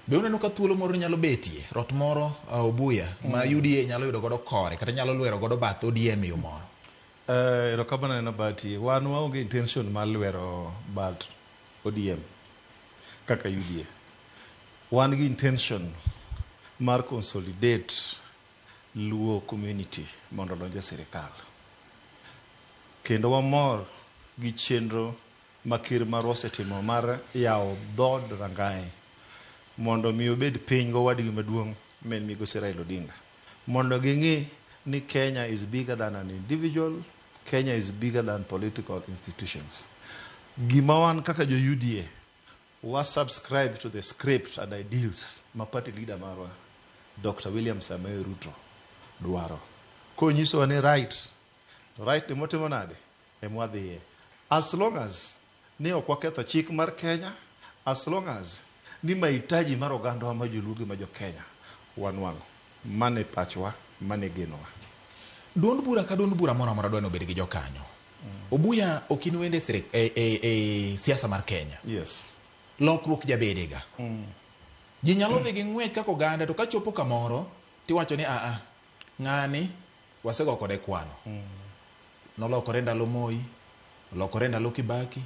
Be uneno ka thuolo moro nyalo betie rot moro Obuya ma UDA nyalo yudo godo kore kata nyalo lwero godo bath ODM yo moro? Erokamano na bati wan waonge intention mar lwero bath ODM kaka UDA. Wan gi intention mar consolidate Luo community mondo donje sirikal. Kendo wamor gi chenro makir marwa osetimo mar yawo dhod rangai mondo mi obed piny go wadgi maduong' men migosi Raila Odinga. Mondo ging'i ni Kenya is bigger than an individual, Kenya is bigger than political institutions. Gima wan kaka jo UDA wa subscribe to the script and ideals ma party leader marwa Dr. William Samoei Ruto dwaro. Konyiso ni right ni motimo nade emwadhiye. As long as ni ok waketho chik mar Kenya, as long as ni mahitaji mar oganda ma joluo gi ma jo Kenya wanwang'o. Mane pachwa, mane genowa. Duond bura ka duond bura moro amora dwano bed gi jokanyo. Obuya ok in wende siasa mar Kenya. Yes. Lokruok jabedega. Ji nyalo dhi gi ng'wech kaka oganda to ka chopo kamoro tiwacho ni ng'ani wasego kode kwano. Nolokore ndalo Moi, olokore ndalo Kibaki,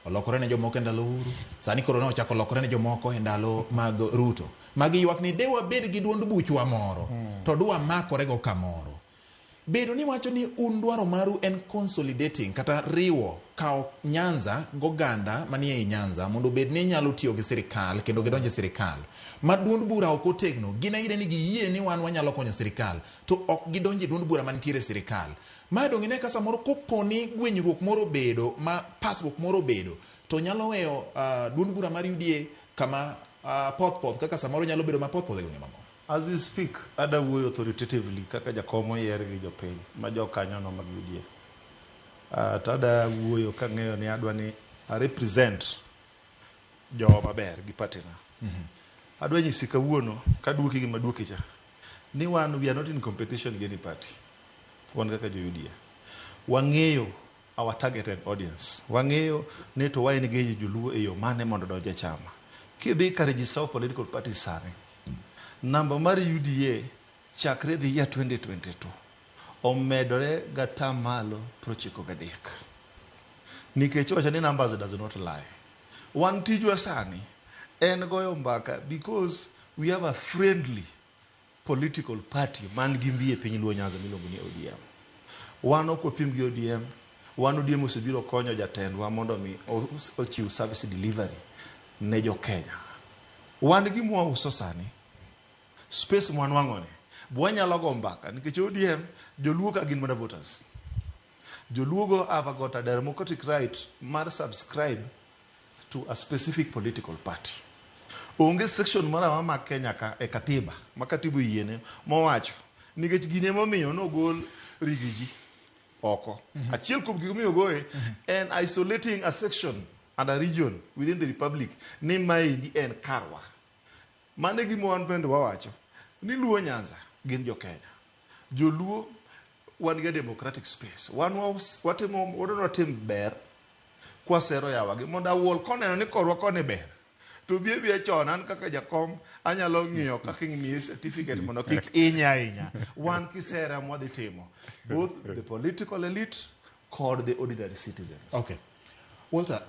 olokore ne jomoko ndalo Uhuru, sani koro ne ochako olokore ne jomoko e ndalo mag Ruto. Magi ywak ni dewa bed gi duond buchwa moro to dwa makore go kamoro. Bedo ni wacho ni un dwaro maru en consolidating kata riwo kawo Nyanza goganda manie i Nyanza mondo bed ni nyalo tiyo gi sirikal kendo gidonje sirikal. Ma duond bura ok otegno gina ide ni giyie ni wan wanyalo konyo sirikal to ok gidonje duond bura mantiere sirikal. Ma dongi ne ka samoro koponi gwenyruok moro bedo ma pasruok moro bedo to nyalo weyo duond bura mar UDA kama poth kaka samoro nyalo bedo ma poth e gwenge mamoko. As we speak, ada wuoyo authoritatively kaka jakomo yer gi jopiny ma jokanyo no mag UDA. Tada wuoyo ka ng'eyo ni adwa ni a represent jo maber gi patina. Adwa nyisi kawuono ka duoki gi maduoki cha ni wan we are not in competition with any party. Wan kaka jo UDA. Wang'eyo our targeted audience. Wang'eyo ni to why engage joluo e yo mane mondo donje chama. Kidhi ka register political parties sare. Namba mar UDA chakre dhi ya 2022 omedore gata malo 93. Nikech wacha ni numbers does not lie. Wan tijwa sani en goyo mbaka because we have a friendly political party man gi mbii e piny Luo Nyanza miluongo ni ODM. Wan ok opim gi ODM, wan ODM osebiro konyo jatendwa mondo mi ochiw service delivery ne jo Kenya. Wan gi mwa uso sani space mwanwang'one bwanyalo go mbaka nikech ODM joluo ka gin mana voters. Joluo go have got a democratic right mar subscribe to a specific political party. Onge section mara ma Kenya ka e katiba ma katibu yiene mowacho nikech gine momiyo no gol rigiji oko. Achiel kuom gik momiyo goe and isolating a section and a region within the republic ni maendi en karwa. Mane gimo wan bende wawacho ni Luo Nyanza gin jo Kenya. Joluo wan ga democratic space. Wan watimo tim ber kwa sero yawa gi mondo awol koneno ni korwa kone ber. To bie chon an kaka jakom anyalo ng'iyo kaka ng'imi certificate mondo kik inya. Wan kisera mwadhi timo both the political elite kod the ordinary citizens. Okay. Walter,